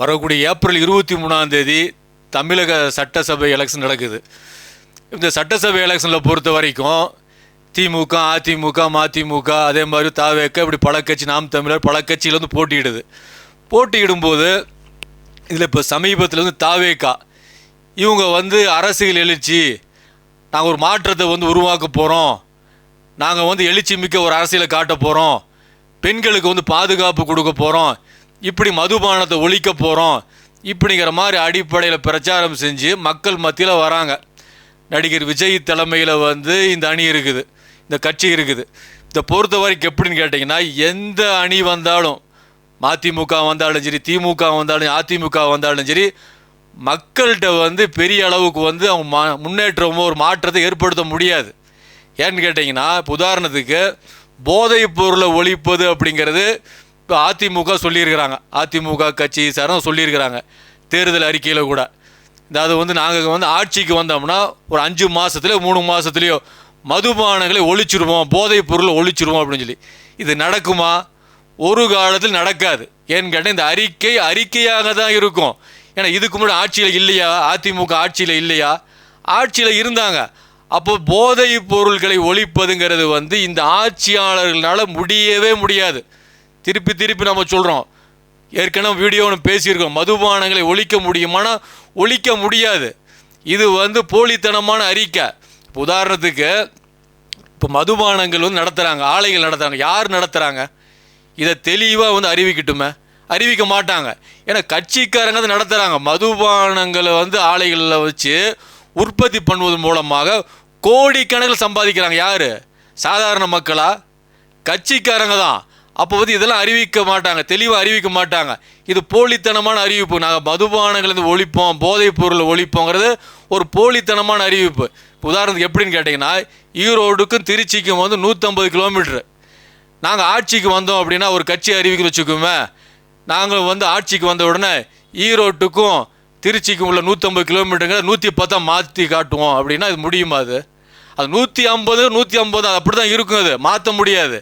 வரக்கூடிய ஏப்ரல் 23 தமிழக சட்டசபை எலெக்ஷன் நடக்குது. இந்த சட்டசபை எலெக்ஷனில் பொறுத்த வரைக்கும் திமுக, அதிமுக, மதிமுக, அதே மாதிரி தாவேக்க, இப்படி பல கட்சி, நாம் தமிழர், பல கட்சியில் வந்து போட்டியிடும்போது இதில் இப்போ சமீபத்தில் வந்து தாவேக்கா இவங்க வந்து அரசியல் எழுச்சி, நாங்கள் ஒரு மாற்றத்தை வந்து உருவாக்க போகிறோம், நாங்கள் வந்து எழுச்சி மிக்க ஒரு அரசியலை காட்ட போகிறோம், பெண்களுக்கு வந்து பாதுகாப்பு கொடுக்க போகிறோம், இப்படி மதுபானத்தை ஒழிக்க போகிறோம், இப்படிங்கிற மாதிரி அடிப்படையில் பிரச்சாரம் செஞ்சு மக்கள் மத்தியில் வராங்க. நடிகர் விஜய் தலைமையில் வந்து இந்த அணி இருக்குது, இந்த கட்சி இருக்குது. இதை பொறுத்த வரைக்கும் எப்படின்னு கேட்டிங்கன்னா, எந்த அணி வந்தாலும், மதிமுக வந்தாலும் சரி, திமுக வந்தாலும், அதிமுக வந்தாலும் சரி, மக்கள்கிட்ட வந்து பெரிய அளவுக்கு வந்து அவங்க முன்னேற்றமோ ஒரு மாற்றத்தை ஏற்படுத்த முடியாது. ஏன்னு கேட்டிங்கன்னா, இப்போ உதாரணத்துக்கு போதைப் பொருளை ஒழிப்பது அப்படிங்கிறது இப்போ அதிமுக சொல்லியிருக்கிறாங்க, அதிமுக கட்சி சாரும் சொல்லியிருக்கிறாங்க தேர்தல் அறிக்கையில் கூட. அதாவது வந்து நாங்கள் வந்து ஆட்சிக்கு வந்தோம்னா ஒரு 5 மாதத்துலையோ 3 மாதத்துலையோ மதுபானங்களை ஒழிச்சிருவோம், போதைப் பொருளை ஒழிச்சிருவோம் அப்படின்னு சொல்லி. இது நடக்குமா? ஒரு காலத்தில் நடக்காது. ஏன்னு கேட்டால் இந்த அறிக்கையாக தான் இருக்கும். ஏன்னா இதுக்கு முன்னாடி ஆட்சியில் இல்லையா, அதிமுக ஆட்சியில் இல்லையா? ஆட்சியில் இருந்தாங்க. அப்போ போதைப் பொருட்களை ஒழிப்பதுங்கிறது வந்து இந்த ஆட்சியாளர்களால் முடியவே முடியாது. திருப்பி நம்ம சொல்கிறோம், ஏற்கனவே வீடியோன்னு பேசியிருக்கோம், மதுபானங்களை ஒழிக்க முடியுமானா ஒழிக்க முடியாது. இது வந்து போலித்தனமான அறிக்கை. உதாரணத்துக்கு இப்போ மதுபானங்கள் வந்து நடத்துகிறாங்க, ஆலைகள் நடத்துகிறாங்க. யார் நடத்துகிறாங்க? இதை தெளிவாக வந்து அறிவிக்கட்டுமே, அறிவிக்க மாட்டாங்க. ஏன்னா கட்சிக்காரங்க தான் நடத்துகிறாங்க. மதுபானங்களை வந்து ஆலைகளில் வச்சு உற்பத்தி பண்ணுவதன் மூலமாக கோடிக்கணக்கில் சம்பாதிக்கிறாங்க. யார்? சாதாரண மக்களா? கட்சிக்காரங்க தான். அப்போ வந்து இதெல்லாம் அறிவிக்க மாட்டாங்க, தெளிவாக அறிவிக்க மாட்டாங்க. இது போலித்தனமான அறிவிப்பு. நாங்கள் மதுபானங்களை ஒழிப்போம், போதைப் பொருளை ஒழிப்போங்கிறது ஒரு போலித்தனமான அறிவிப்பு. உதாரணத்துக்கு எப்படின்னு கேட்டிங்கன்னா, ஈரோடுக்கும் திருச்சிக்கும் வந்து 150 கிலோமீட்டரு. நாங்கள் ஆட்சிக்கு வந்தோம் அப்படின்னா ஒரு கட்சி அறிவிக்க வச்சுக்கோமே, நாங்கள் வந்து ஆட்சிக்கு வந்த உடனே ஈரோட்டுக்கும் திருச்சிக்கும் உள்ள 150 கிலோமீட்டருங்கிற 110 மாற்றி காட்டுவோம் அப்படின்னா இது முடியுமா? அது 150 அப்படி தான் இருக்கும். அது மாற்ற முடியாது.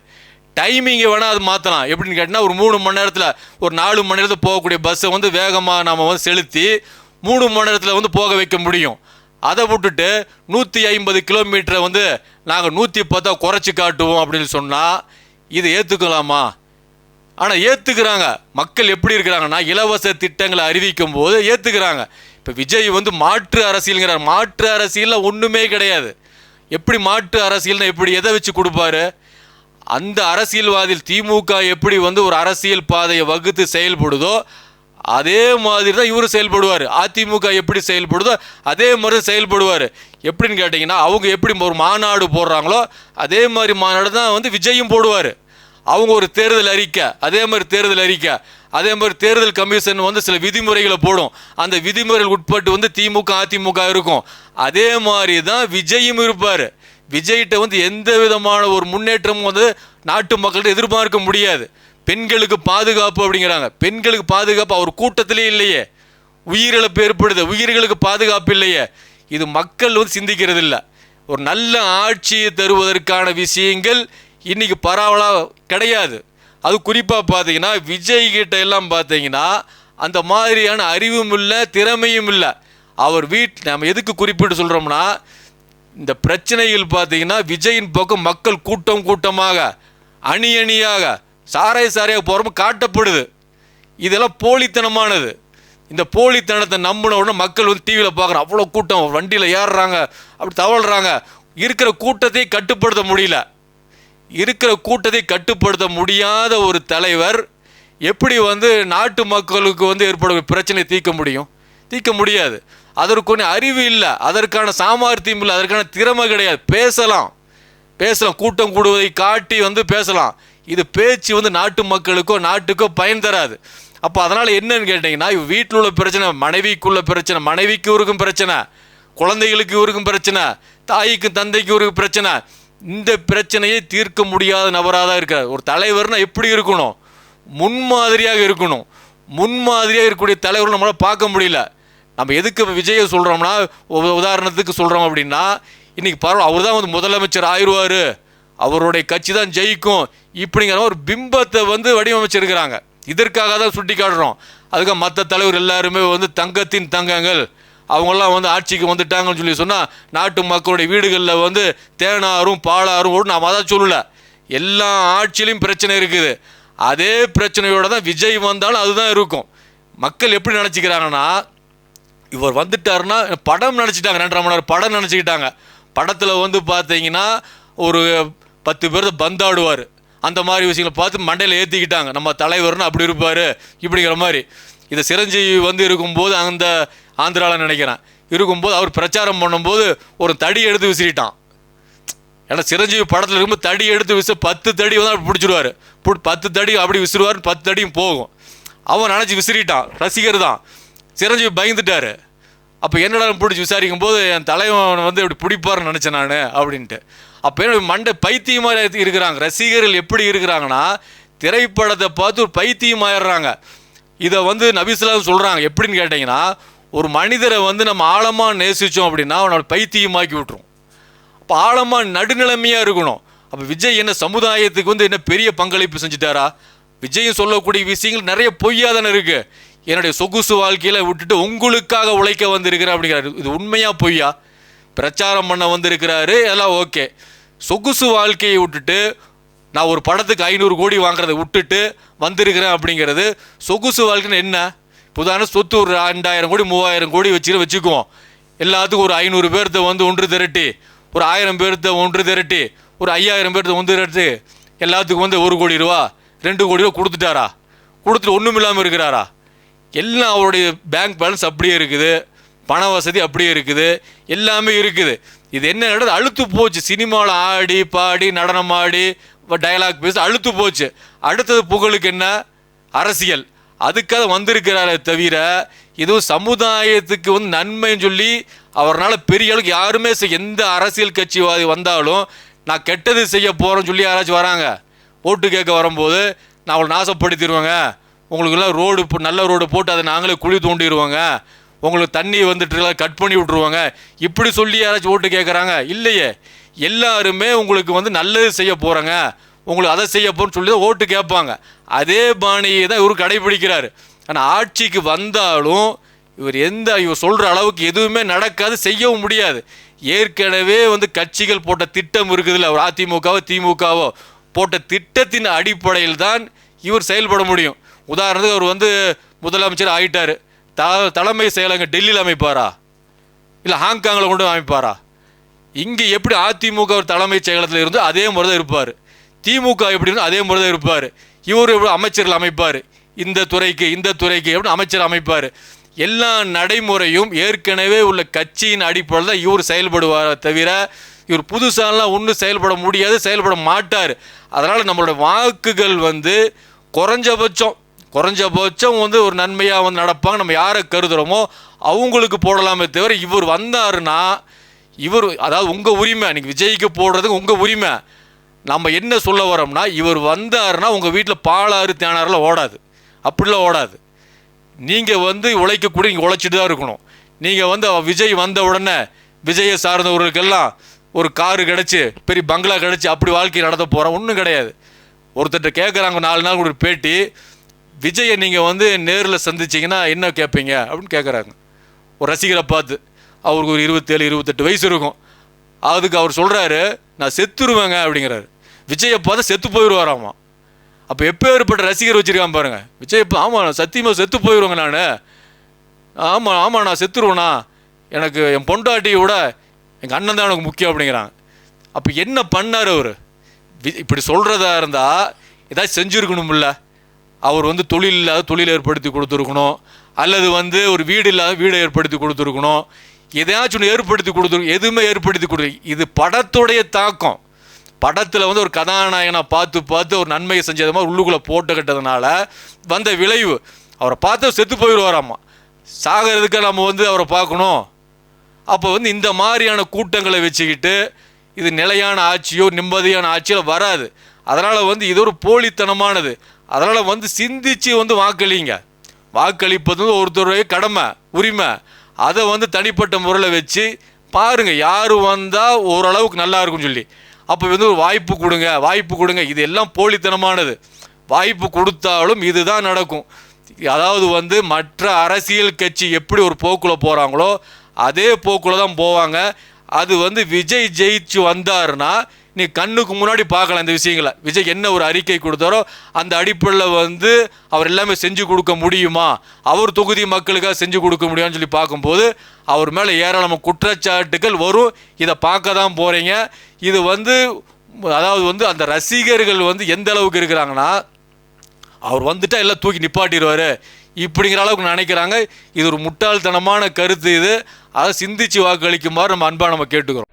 டைமிங்கை வேணால் அது மாற்றலாம். எப்படின்னு கேட்டிங்கன்னா, ஒரு 3 மணி நேரத்தில், ஒரு 4 மணி நேரத்தில் போகக்கூடிய பஸ்ஸை வந்து வேகமாக நம்ம வந்து செலுத்தி 3 மணி நேரத்தில் வந்து போக வைக்க முடியும். அதை விட்டுட்டு 150 கிலோமீட்டரை வந்து நாங்கள் 110 குறைச்சி காட்டுவோம் அப்படின்னு சொன்னால் இதை ஏற்றுக்கலாமா? ஆனால் ஏற்றுக்கிறாங்க. மக்கள் எப்படி இருக்கிறாங்கன்னா, இலவச திட்டங்களை அறிவிக்கும் போது ஏற்றுக்கிறாங்க. இப்போ விஜய் வந்து மாற்று அரசியலுங்கிறார். மாற்று அரசியலில் ஒன்றுமே கிடையாது. எப்படி மாற்று அரசியல்னா எப்படி, எதை வச்சு கொடுப்பாரு? அந்த அரசியல்வாதியில் திமுக எப்படி வந்து ஒரு அரசியல் பாதையை வகுத்து செயல்படுதோ அதே மாதிரி தான் இவர் செயல்படுவார். அதிமுக எப்படி செயல்படுதோ அதே மாதிரி செயல்படுவார். எப்படின்னு கேட்டிங்கன்னா, அவங்க எப்படி ஒரு மாநாடு போடுறாங்களோ அதே மாதிரி மாநாடு தான் வந்து விஜயும் போடுவார். அவங்க ஒரு தேர்தல் அறிக்கை, அதே மாதிரி தேர்தல் அறிக்கை, அதே மாதிரி தேர்தல் கமிஷன் வந்து சில விதிமுறைகளை போடும். அந்த விதிமுறைகள் உட்பட்டு வந்து திமுக அதிமுக இருக்கும். அதே மாதிரி தான் விஜயும் இருப்பார். விஜய்கிட்ட வந்து எந்த விதமான ஒரு முன்னேற்றமும் வந்து நாட்டு மக்கள்கிட்ட எதிர்பார்க்க முடியாது. பெண்களுக்கு பாதுகாப்பு அப்படிங்கிறாங்க. பெண்களுக்கு பாதுகாப்பு அவர் கூட்டத்திலே இல்லையே. உயிரிழப்பு ஏற்படுது, உயிர்களுக்கு பாதுகாப்பு இல்லையே. இது மக்கள் வந்து சிந்திக்கிறது இல்லை. ஒரு நல்ல ஆட்சியை தருவதற்கான விஷயங்கள் இன்றைக்கி பரவலாக கிடையாது. அது குறிப்பாக பார்த்தீங்கன்னா விஜய்கிட்ட எல்லாம் பார்த்தீங்கன்னா அந்த மாதிரியான அறிவும் இல்லை, திறமையும் இல்லை. அவர் நம்ம எதுக்கு குறிப்பிட்டு சொல்கிறோம்னா, இந்த பிரச்சனைகள் பார்த்தீங்கன்னா விஜயின் பக்கம் மக்கள் கூட்டமாக அணியாக சாரையாக போகிறோம் காட்டப்படுது. இதெல்லாம் போலித்தனமானது. இந்த போலித்தனத்தை நம்பின உடனே மக்கள் வந்து டிவியில் பார்க்குறோம், அவ்வளோ கூட்டம், வண்டியில் ஏறுறாங்க, அப்படி தவழ்கிறாங்க. இருக்கிற கூட்டத்தை கட்டுப்படுத்த முடியல. இருக்கிற கூட்டத்தை கட்டுப்படுத்த முடியாத ஒரு தலைவர் எப்படி வந்து நாட்டு மக்களுக்கு வந்து ஏற்படும் பிரச்சனையை தீர்க்க முடியும்? தீர்க்க முடியாது. அதற்கு ஒன்று அறிவு இல்லை, அதற்கான சாமர்த்தியம் இல்லை, அதற்கான திறமை கிடையாது. பேசலாம், கூட்டம் கூடுவதை காட்டி வந்து பேசலாம். இது பேச்சு வந்து நாட்டு மக்களுக்கோ நாட்டுக்கோ பயன் தராது. அப்போ அதனால் என்னன்னு கேட்டிங்கன்னா, வீட்டில் உள்ள பிரச்சனை, மனைவிக்குள்ள பிரச்சனை, மனைவிக்கு இருக்கும் பிரச்சனை, குழந்தைகளுக்கு இருக்கும் பிரச்சனை, தாய்க்கும் தந்தைக்கு இருக்கும் பிரச்சனை. இந்த பிரச்சனையை தீர்க்க முடியாத நபராக தான் இருக்கார். ஒரு தலைவர்னால் எப்படி இருக்கணும்? முன்மாதிரியாக இருக்கணும். முன்மாதிரியாக இருக்கக்கூடிய தலைவர் நம்மளால் பார்க்க முடியல. நம்ம எதுக்கு விஜயை சொல்கிறோம்னா, உதாரணத்துக்கு சொல்கிறோம் அப்படின்னா, இன்றைக்கி பரவாயில்ல, அவர் தான் வந்து முதலமைச்சர் ஆயிடுவார், அவருடைய கட்சி தான் ஜெயிக்கும் இப்படிங்கிற ஒரு பிம்பத்தை வந்து வடிவமைச்சிருக்கிறாங்க. இதற்காக தான் சுட்டி காட்டுறோம். அதுக்கு மற்ற தலைவர் எல்லாருமே வந்து தங்கத்தின் தங்கங்கள், அவங்களாம் வந்து ஆட்சிக்கு வந்துட்டாங்கன்னு சொல்லி சொன்னால் நாட்டு மக்களுடைய வீடுகளில் வந்து தேனாரும் பாலாரும் ஓடும். நாம் அதான் சொல்லலை, எல்லா ஆட்சியிலையும் பிரச்சனை இருக்குது. அதே பிரச்சனையோடு தான் விஜய் வந்தாலும் அதுதான் இருக்கும். மக்கள் எப்படி நினச்சிக்கிறாங்கன்னா, இவர் வந்துட்டாருன்னா படம் நினச்சிட்டாங்க, 2.5 மணி நேரம் படம் நினச்சிக்கிட்டாங்க. படத்தில் வந்து பார்த்தீங்கன்னா ஒரு 10 பேர் பந்தாடுவார், அந்த மாதிரி விஷயங்களை பார்த்து மண்டையில் ஏற்றிக்கிட்டாங்க. நம்ம தலைவர்னு அப்படி இருப்பார் இப்படிங்கிற மாதிரி. இதை சிரஞ்சீவி வந்து இருக்கும்போது அந்த ஆந்திராவில் நினைக்கிறேன் இருக்கும்போது அவர் பிரச்சாரம் பண்ணும்போது ஒரு தடி எடுத்து விசிறிட்டான். ஏன்னா சிரஞ்சீவி படத்தில் இருக்கும்போது தடி எடுத்து 10 தடி வந்து அப்படி பிடிச்சிடுவார். 10 தடி அப்படி விசிறுவார், 10 தடியும் போகும். அவன் நினச்சி விசிறிட்டான், ரசிகர் தான். சிரஞ்சீவி பயந்துட்டார். அப்போ என்னடா பிடிச்சி விசாரிக்கும் போது என் தலைவன் வந்து இப்படி பிடிப்பார்னு நினச்சேன் நான் அப்படின்ட்டு. அப்போ என்ன மண்டை பைத்தியமாக இருக்கிறாங்க ரசிகர்கள். எப்படி இருக்கிறாங்கன்னா, திரைப்படத்தை பார்த்து ஒரு பைத்தியமாயிடுறாங்க. இதை வந்து நபிஸ்லாம் சொல்கிறாங்க. எப்படின்னு கேட்டிங்கன்னா, ஒரு மனிதரை வந்து நம்ம ஆழமாக நேசித்தோம் அப்படின்னா அவனோட பைத்தியமாக்கி விட்டுரும். அப்போ ஆழமாக நடுநிலைமையாக இருக்கணும். அப்போ விஜய் என்ன சமுதாயத்துக்கு வந்து என்ன பெரிய பங்களிப்பு செஞ்சுட்டாரா? விஜயும் சொல்லக்கூடிய விஷயங்கள் நிறைய பொய்யா தானே இருக்குது. என்னுடைய சொகுசு வாழ்க்கையில் விட்டுட்டு உங்களுக்காக உழைக்க வந்திருக்கிறேன் அப்படிங்கிறாரு. இது உண்மையாக பொய்யா? பிரச்சாரம் பண்ண வந்திருக்கிறாரு, எல்லாம் ஓகே. சொகுசு வாழ்க்கையை விட்டுட்டு நான் ஒரு படத்துக்கு 500 கோடி வாங்குறதை விட்டுட்டு வந்திருக்கிறேன் அப்படிங்கிறது சொகுசு வாழ்க்கைன்னு என்ன? புதான சொத்து ஒரு 2000 கோடி 3000 கோடி வச்சுக்குவோம். எல்லாத்துக்கும் ஒரு 500 பேர்த்த வந்து ஒன்று திரட்டி, ஒரு 1000 பேர்த்த ஒன்று திரட்டி, ஒரு 5000 பேர்த்த ஒன்று திரட்டி எல்லாத்துக்கும் வந்து 1 கோடி ரூபா 2 கோடி ரூபா கொடுத்துட்டாரா? கொடுத்துட்டு ஒன்றும் இல்லாமல் இருக்கிறாரா? எல்லாம் அவருடைய பேங்க் பேலன்ஸ் அப்படியே இருக்குது, பண வசதி அப்படியே இருக்குது, எல்லாமே இருக்குது. இது என்ன நடந்தது? அழுத்து போச்சு. சினிமாவில் ஆடி பாடி நடனம் ஆடி டயலாக் பேசி அழுத்து போச்சு. அடுத்தது புகழுக்கு என்ன? அரசியல். அதுக்காக வந்திருக்கிறாரே தவிர இதுவும் சமுதாயத்துக்கு வந்து நன்மைன்னு சொல்லி அவரால் பெரிய அளவுக்கு யாருமே எந்த அரசியல் கட்சிவாதி வந்தாலும் நான் கெட்டது செய்ய போகிறேன்னு சொல்லி யாராச்சும் வராங்க ஓட்டு கேட்க வரும்போது, நான் அவளை நாசப்படுத்திடுவேங்க, உங்களுக்கெல்லாம் ரோடு நல்ல ரோடு போட்டு அதை நாங்களே குழி தோண்டிடுவோங்க, உங்களுக்கு தண்ணி வந்துட்டு கட் பண்ணி விட்ருவாங்க, இப்படி சொல்லி யாராச்சும் ஓட்டு கேட்குறாங்க? இல்லையே. எல்லாருமே உங்களுக்கு வந்து நல்லது செய்ய போகிறாங்க, உங்களுக்கு அதை செய்ய போகிறேன்னு சொல்லி தான் ஓட்டு கேட்பாங்க. அதே பாணியை தான் இவர் கடைபிடிக்கிறார். ஆனால் ஆட்சிக்கு வந்தாலும் இவர் சொல்கிற அளவுக்கு எதுவுமே நடக்காது, செய்யவும் முடியாது. ஏற்கனவே வந்து கட்சிகள் போட்ட திட்டம் இருக்குதுல்ல, ஒரு அதிமுகவோ திமுகவோ போட்ட திட்டத்தின் அடிப்படையில் தான் இவர் செயல்பட முடியும். உதாரணத்துக்கு அவர் வந்து முதலமைச்சர் ஆகிட்டார். தலைமை செயலங்க டெல்லியில் அமைப்பாரா இல்லை ஹாங்காங்கில் கொண்டு அமைப்பாரா? இங்கே எப்படி அதிமுக ஒரு தலைமைச் செயலகத்தில் இருந்து அதே முறை தான் இருப்பார். திமுக எப்படி இருந்து அதே முறை தான் இருப்பார். இவர் எப்படி அமைச்சர்கள் அமைப்பார், இந்த துறைக்கு எப்படி அமைச்சர் அமைப்பார். எல்லா நடைமுறையும் ஏற்கனவே உள்ள கட்சியின் அடிப்படையில் தான் இவர் செயல்படுவார். தவிர இவர் புதுசாலாம் ஒன்றும் செயல்பட முடியாது, செயல்பட மாட்டார். அதனால் நம்மளோட வாக்குகள் வந்து குறைஞ்சபட்சம் வந்து ஒரு நன்மையாக வந்து நடப்பாங்க. நம்ம யாரை கருதுகிறோமோ அவங்களுக்கு போடலாமே தவிர இவர் வந்தாருன்னா அதாவது உங்கள் உரிமை, நீங்கள் விஜய்க்கு போடுறதுக்கு உங்கள் உரிமை. நம்ம என்ன சொல்ல வரோம்னா, இவர் வந்தாருன்னா உங்கள் வீட்டில் பாலாறு தேனாறுலாம் ஓடாது, அப்படிலாம் ஓடாது. நீங்கள் வந்து உழைக்கக்கூடிய நீங்கள் உழைச்சிட்டு தான் இருக்கணும். நீங்கள் வந்து விஜய் வந்த உடனே விஜயை சார்ந்தவர்களுக்கெல்லாம் ஒரு காரு கிடச்சி பெரிய பங்களா கிடச்சி அப்படி வாழ்க்கை நடத்த போகிறோம் ஒன்றும் கிடையாது. ஒருத்தர்கிட்ட கேட்குறாங்க 4 நாள் ஒரு பேட்டி, விஜயை நீங்கள் வந்து நேரில் சந்திச்சிங்கன்னா என்ன கேட்பீங்க அப்படின்னு கேட்குறாங்க ஒரு ரசிகரை பார்த்து. அவருக்கு ஒரு 27-28 வயசு இருக்கும். அதுக்கு அவர் சொல்கிறாரு, நான் செத்துருவேங்க அப்படிங்கிறாரு. விஜயை பார்த்தா செத்து போயிடுவாராமா. அப்போ எப்போ ஏற்பட்ட ரசிகர் வச்சுருக்கான் பாருங்கள். விஜய் இப்போ ஆமாம் சத்தியமாக செத்து போயிடுவேங்க நான், ஆமாம் நான் செத்துருவேண்ணா, எனக்கு என் பொண்டாட்டியை விட எங்கள் அண்ணன் தான் எனக்கு முக்கியம் அப்படிங்கிறாங்க. அப்போ என்ன பண்ணார் அவர்? இப்படி சொல்கிறதா இருந்தால் ஏதாச்சும் செஞ்சுருக்கணும்ல. அவர் வந்து தொழில் இல்லாத தொழில் ஏற்படுத்தி கொடுத்துருக்கணும், அல்லது வந்து ஒரு வீடு இல்லாத வீடை ஏற்படுத்தி கொடுத்துருக்கணும், எதையாச்சும் ஒன்று ஏற்படுத்தி கொடுத்துருக்கணும். எதுவுமே ஏற்படுத்தி கொடு. இது படத்துடைய தாக்கம். படத்தில் வந்து ஒரு கதாநாயகனை பார்த்து ஒரு நன்மையை செஞ்சது மாதிரி உள்ளுக்குள்ளே போட்டு கட்டதுனால வந்த விளைவு. அவரை பார்த்து செத்து போயிடுவாராம்மா. சாகிறதுக்கு நம்ம வந்து அவரை பார்க்கணும். அப்போ வந்து இந்த மாதிரியான கூட்டங்களை வச்சுக்கிட்டு இது நிலையான ஆட்சியோ நிம்மதியான ஆட்சியோ வராது. அதனால் வந்து இது ஒரு போலித்தனமானது. அதனால் வந்து சிந்திச்சு வந்து வாக்களிங்க. வாக்களிப்பது வந்து ஒருத்தருடைய கடமை, உரிமை. அதை வந்து தனிப்பட்ட முறையில் வச்சு பாருங்கள் யார் வந்தால் ஓரளவுக்கு நல்லா இருக்கும்னு சொல்லி. அப்போ வந்து ஒரு வாய்ப்பு கொடுங்க. இது எல்லாம் போலித்தனமானது. வாய்ப்பு கொடுத்தாலும் இதுதான் நடக்கும். அதாவது வந்து மற்ற அரசியல் கட்சி எப்படி ஒரு போக்கில் போகிறாங்களோ அதே போக்கில் தான் போவாங்க. அது வந்து விஜய் ஜெயிச்சு வந்தாருன்னா நீ கண்ணுக்கு முன்னாடி பார்க்கலாம் இந்த விஷயங்களை. விஜய் என்ன ஒரு அறிக்கை கொடுத்தாரோ அந்த அடிப்படையில் வந்து அவர் எல்லாமே செஞ்சு கொடுக்க முடியுமா, அவர் தொகுதி மக்களுக்காக செஞ்சு கொடுக்க முடியும்னு சொல்லி பார்க்கும்போது அவர் மேலே ஏராளமான குற்றச்சாட்டுகள் வரும். இதை பார்க்க தான் போகிறீங்க. இது வந்து அதாவது வந்து அந்த ரசிகர்கள் வந்து எந்த அளவுக்கு இருக்கிறாங்கன்னா அவர் வந்துட்டா எல்லாம் தூக்கி நிப்பாட்டிடுவார் இப்படிங்கிற அளவுக்கு நினைக்கிறாங்க. இது ஒரு முட்டாள்தனமான கருத்து. இது அதை சிந்திச்சு வாக்களிக்குமாறு நம்ம அன்பா நம்ம கேட்டுக்கிறோம்.